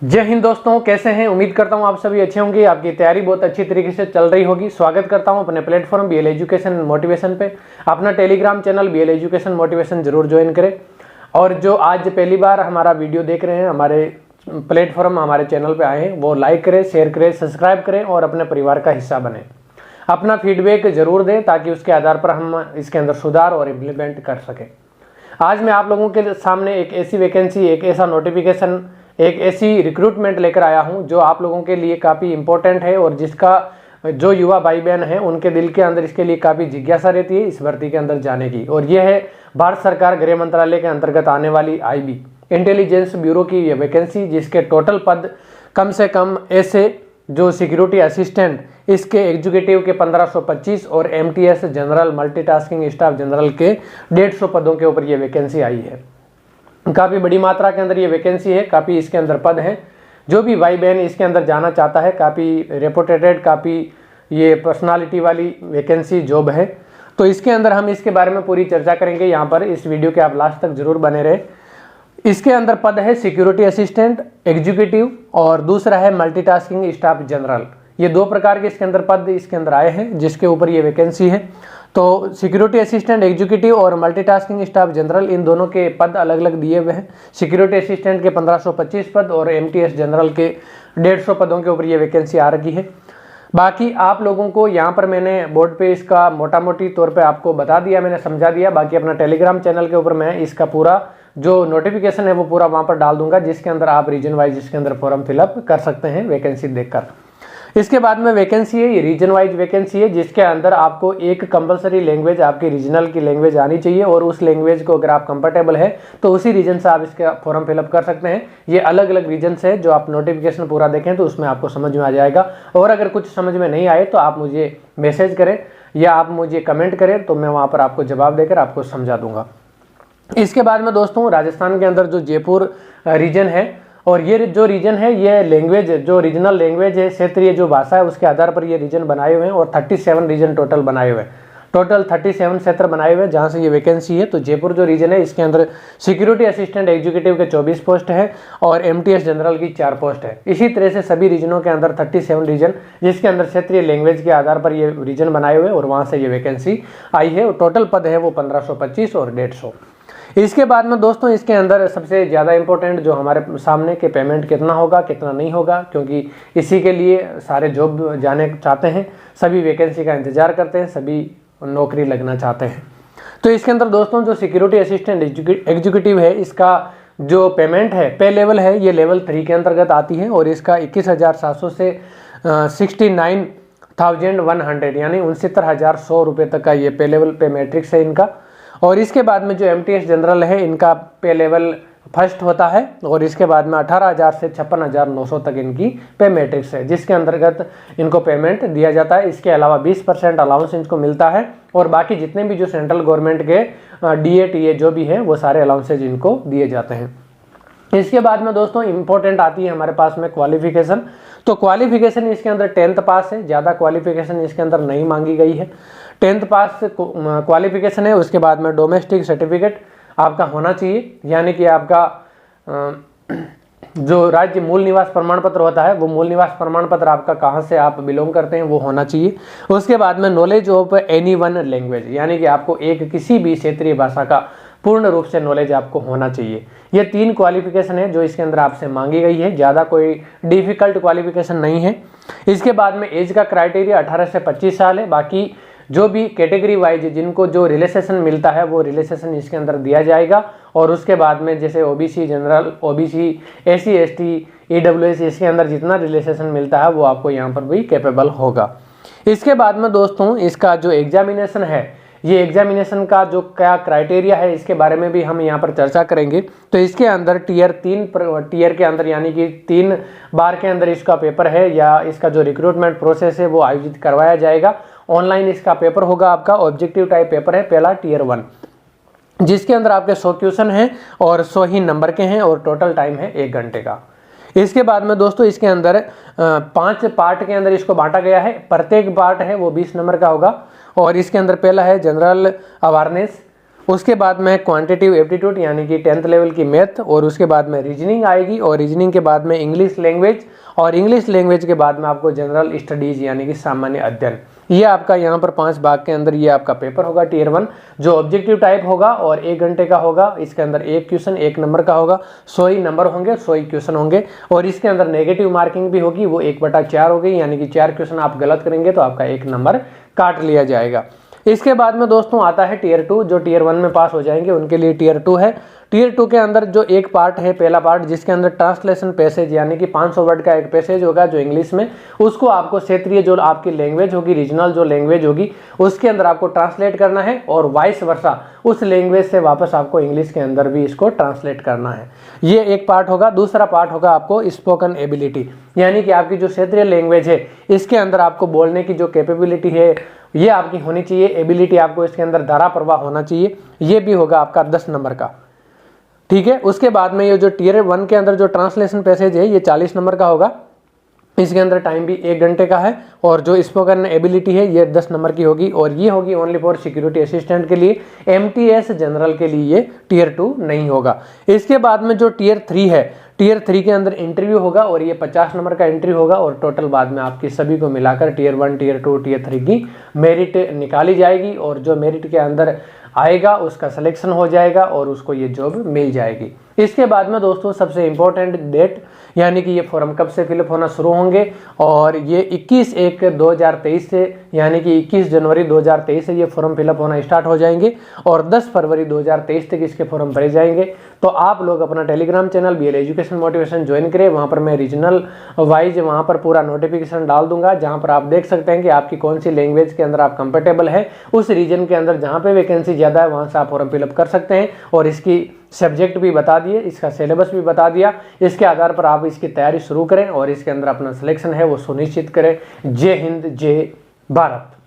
जय हिंद दोस्तों, कैसे हैं। उम्मीद करता हूं आप सभी अच्छे होंगे। आपकी तैयारी बहुत अच्छी तरीके से चल रही होगी। स्वागत करता हूं अपने प्लेटफॉर्म बीएल एजुकेशन मोटिवेशन पे। अपना Telegram channel BL education motivation जरूर ज्वाइन करें। और जो आज पहली बार हमारा वीडियो देख रहे हैं, हमारे प्लेटफॉर्म हमारे चैनल पर आए हैं, वो लाइक करें, शेयर करें, सब्सक्राइब करें और अपने परिवार का हिस्सा बने। अपना फीडबैक जरूर दें ताकि उसके आधार पर हम इसके अंदर सुधार और इम्प्लीमेंट कर सकें। आज मैं आप लोगों के सामने एक ऐसी वैकेंसी, एक ऐसा नोटिफिकेशन, एक ऐसी रिक्रूटमेंट लेकर आया हूं जो आप लोगों के लिए काफ़ी इंपॉर्टेंट है और जिसका जो युवा भाई बहन हैं उनके दिल के अंदर इसके लिए काफ़ी जिज्ञासा रहती है इस भर्ती के अंदर जाने की। और यह है भारत सरकार गृह मंत्रालय के अंतर्गत आने वाली आईबी इंटेलिजेंस ब्यूरो की यह वैकेंसी, जिसके टोटल पद कम से कम ऐसे जो सिक्योरिटी असिस्टेंट इसके एग्जीक्यूटिव के 1525 और MTS general multitasking staff general के 150 पदों के ऊपर यह वैकेंसी आई है। काफ़ी बड़ी मात्रा के अंदर ये वैकेंसी है, काफ़ी इसके अंदर पद हैं। जो भी भाई बहन इसके अंदर जाना चाहता है, काफ़ी रेपुटेटेड, काफ़ी ये पर्सनालिटी वाली वैकेंसी जॉब है। तो इसके अंदर हम इसके बारे में पूरी चर्चा करेंगे। यहाँ पर इस वीडियो के आप लास्ट तक जरूर बने रहे। इसके अंदर पद है सिक्योरिटी असिस्टेंट, एग्जीक्यूटिव और दूसरा है मल्टीटास्किंग स्टाफ जनरल। ये दो प्रकार के इसके अंदर पद इसके अंदर आए हैं जिसके ऊपर ये वैकेंसी है। तो सिक्योरिटी असिस्टेंट, एग्जीक्यूटिव और मल्टीटास्किंग स्टाफ जनरल, इन दोनों के पद अलग अलग दिए हुए हैं। सिक्योरिटी असिस्टेंट के 1525 पद और एमटीएस जनरल के 150 पदों के ऊपर ये वैकेंसी आ रखी है। बाकी आप लोगों को यहाँ पर मैंने बोर्ड पे इसका मोटा मोटी तौर पे आपको बता दिया, मैंने समझा दिया। बाकी अपना टेलीग्राम चैनल के ऊपर मैं इसका पूरा जो नोटिफिकेशन है वो पूरा वहाँ पर डाल दूंगा, जिसके अंदर आप रीजन वाइज इसके अंदर फॉर्म फिलअप कर सकते हैं वैकेंसी देखकर। इसके बाद में वैकेंसी है, ये रीजन वाइज वैकेंसी है, जिसके अंदर आपको एक कंपलसरी लैंग्वेज, आपकी रीजनल की लैंग्वेज आनी चाहिए और उस लैंग्वेज को अगर आप कंफर्टेबल है तो उसी रीजन से आप इसका फॉर्म फिलअप कर सकते हैं। ये अलग अलग रीजन से जो आप नोटिफिकेशन पूरा देखें तो उसमें आपको समझ में आ जाएगा। और अगर कुछ समझ में नहीं आए तो आप मुझे मैसेज करें या आप मुझे कमेंट करें, तो मैं वहाँ पर आपको जवाब देकर आपको समझा दूंगा। इसके बाद में दोस्तों राजस्थान के अंदर जो जयपुर रीजन है, और ये जो रीजन है, ये लैंग्वेज जो रीजनल लैंग्वेज है, क्षेत्रीय जो भाषा है उसके आधार पर ये रीजन बनाए हुए हैं और 37 रीजन टोटल बनाए हुए हैं। टोटल 37 क्षेत्र बनाए हुए हैं जहाँ से ये वैकेंसी है। तो जयपुर जो रीजन है इसके अंदर सिक्योरिटी असिस्टेंट एग्जीक्यूटिव के 24 पोस्ट है और एमटीएस जनरल की 4 पोस्ट है। इसी तरह से सभी रीजनों के अंदर 37 रीजन जिसके अंदर क्षेत्रीय लैंग्वेज के आधार पर ये रीजन बनाए हुए और वहाँ से ये वैकेंसी आई है। और टोटल पद है वो 1525 और 150। इसके बाद में दोस्तों इसके अंदर सबसे ज़्यादा इंपॉर्टेंट जो हमारे सामने के पेमेंट कितना होगा कितना नहीं होगा, क्योंकि इसी के लिए सारे जॉब जाने चाहते हैं, सभी वैकेंसी का इंतजार करते हैं, सभी नौकरी लगना चाहते हैं। तो इसके अंदर दोस्तों जो सिक्योरिटी असिस्टेंट एग्जीक्यूटिव है, इसका जो पेमेंट है पे लेवल है, ये लेवल 3 के अंतर्गत आती है और इसका 21,700 से 69,100 यानी 69,100 रुपये तक का ये पे लेवल पे मैट्रिक्स है इनका। और इसके बाद में जो एमटीएस जनरल है इनका पे लेवल फर्स्ट होता है और इसके बाद में 18,000 से 56,900 तक इनकी पे मैट्रिक्स है, जिसके अंतर्गत इनको पेमेंट दिया जाता है। इसके अलावा 20% अलाउंस इनको मिलता है और बाकी जितने भी जो सेंट्रल गवर्नमेंट के डीए टीए जो भी है वो सारे अलाउंसेज इनको दिए जाते हैं। इसके बाद में दोस्तों इंपॉर्टेंट आती है हमारे पास में क्वालिफिकेशन। तो क्वालिफिकेशन इसके अंदर 10th पास है, ज़्यादा क्वालिफिकेशन इसके अंदर नहीं मांगी गई है। 10th पास क्वालिफिकेशन है। उसके बाद में डोमेस्टिक सर्टिफिकेट आपका होना चाहिए, यानी कि आपका जो राज्य मूल निवास प्रमाण पत्र होता है वो मूल निवास प्रमाण पत्र आपका कहाँ से आप बिलोंग करते हैं वो होना चाहिए। उसके बाद में knowledge of any one language, यानी कि आपको एक किसी भी क्षेत्रीय भाषा का पूर्ण रूप से नॉलेज आपको होना चाहिए। ये 3 क्वालिफिकेशन है जो इसके अंदर आपसे मांगी गई है, ज़्यादा कोई डिफिकल्ट क्वालिफिकेशन नहीं है। इसके बाद में एज का क्राइटेरिया 18 से 25 साल है। बाकी जो भी कैटेगरी वाइज जिनको जो रिलैक्सेशन मिलता है वो रिलैक्सेशन इसके अंदर दिया जाएगा। और उसके बाद में जैसे OBC general, OBC, SC ST, EWS, इसके अंदर जितना रिलैक्सेशन मिलता है वो आपको यहाँ पर भी कैपेबल होगा। इसके बाद में दोस्तों इसका जो एग्जामिनेशन है, ये एग्जामिनेशन का जो क्या क्राइटेरिया है इसके बारे में भी हम यहाँ पर चर्चा करेंगे। तो इसके अंदर टियर 3 टियर के अंदर यानी कि 3 बार के अंदर इसका पेपर है या इसका जो रिक्रूटमेंट प्रोसेस है वो आयोजित करवाया जाएगा। ऑनलाइन इसका पेपर होगा आपका, ऑब्जेक्टिव टाइप पेपर है पहला टियर 1, जिसके अंदर आपके 100 क्वेश्चन हैं और 100 ही नंबर के हैं और टोटल टाइम है 1 घंटे का। इसके बाद में दोस्तों इसके अंदर 5 पार्ट के अंदर इसको बांटा गया है। प्रत्येक पार्ट है वो 20 नंबर का होगा। और इसके अंदर पहला है जनरल अवेयरनेस, उसके बाद में क्वांटिटिव एप्टीट्यूड यानी कि 10th लेवल की मैथ, और उसके बाद में रीजनिंग आएगी, और रीजनिंग के बाद में इंग्लिश लैंग्वेज, और इंग्लिश लैंग्वेज के बाद में आपको जनरल स्टडीज यानी कि सामान्य अध्ययन। ये आपका यहाँ पर 5 भाग के अंदर ये आपका पेपर होगा टियर 1, जो ऑब्जेक्टिव टाइप होगा और 1 घंटे का होगा। इसके अंदर 1 क्वेश्चन 1 नंबर का होगा, 100 ही नंबर होंगे, 100 ही क्वेश्चन होंगे, और इसके अंदर नेगेटिव मार्किंग भी होगी, वो 1/4 होगी, यानी कि 4 क्वेश्चन आप गलत करेंगे तो आपका 1 नंबर काट लिया जाएगा। इसके बाद में दोस्तों आता है टियर 2, जो टियर 1 में पास हो जाएंगे उनके लिए टियर 2 है। टियर 2 के अंदर जो एक पार्ट है, पहला पार्ट, जिसके अंदर ट्रांसलेशन पैसेज यानी कि 500 वर्ड का एक पैसेज होगा जो इंग्लिश में, उसको आपको क्षेत्रीय जो आपकी लैंग्वेज होगी, रीजनल जो लैंग्वेज होगी, उसके अंदर आपको ट्रांसलेट करना है, और वाइस वर्सा उस लैंग्वेज से वापस आपको इंग्लिश के अंदर भी इसको ट्रांसलेट करना है। ये एक पार्ट होगा। दूसरा पार्ट होगा आपको स्पोकन एबिलिटी, यानी कि आपकी जो क्षेत्रीय लैंग्वेज है इसके अंदर आपको बोलने की जो कैपेबिलिटी है ये आपकी होनी चाहिए, एबिलिटी आपको इसके अंदर धारा प्रवाह होना चाहिए, ये भी होगा आपका 10 नंबर का। ठीक है, उसके बाद में ये जो टियर 1 के अंदर जो ट्रांसलेशन पैसेज है ये 40 नंबर का होगा। इसके अंदर टाइम भी 1 घंटे का है, और जो स्पोकन एबिलिटी है ये 10 नंबर की होगी, और ये होगी ओनली फॉर सिक्योरिटी असिस्टेंट के लिए, MTS जनरल के लिए ये टियर 2 नहीं होगा। इसके बाद में जो टियर 3 है, टियर 3 के अंदर इंटरव्यू होगा, और ये 50 नंबर का इंटरव्यू होगा, और टोटल बाद में आपकी सभी को मिलाकर टियर 1, टियर 2, टियर 3 की मेरिट निकाली जाएगी, और जो मेरिट के अंदर आएगा उसका सिलेक्शन हो जाएगा और उसको ये जॉब मिल जाएगी। इसके बाद में दोस्तों सबसे इंपॉर्टेंट डेट, यानी कि ये फॉर्म कब से फिलअप होना शुरू होंगे, और ये 21/1/2023 से, यानी कि 21 जनवरी 2023 से ये फॉर्म फिलअप होना स्टार्ट हो जाएंगे, और 10 फरवरी 2023 तक इसके फॉर्म भरे जाएंगे। तो आप लोग अपना Telegram channel BL education motivation join करें, वहाँ पर मैं रीजनल वाइज वहाँ पर पूरा नोटिफिकेशन डाल दूंगा, जहाँ पर आप देख सकते हैं कि आपकी कौन सी लैंग्वेज के अंदर आप कंफर्टेबल है, उस रीजन के अंदर जहाँ पे वैकेंसी ज़्यादा है वहाँ से आप फॉर्म फिलअप कर सकते हैं। और इसकी सब्जेक्ट भी बता दिए, इसका सिलेबस भी बता दिया, इसके आधार पर आप इसकी तैयारी शुरू करें और इसके अंदर अपना सिलेक्शन है वो सुनिश्चित करें। जय हिंद, जय भारत।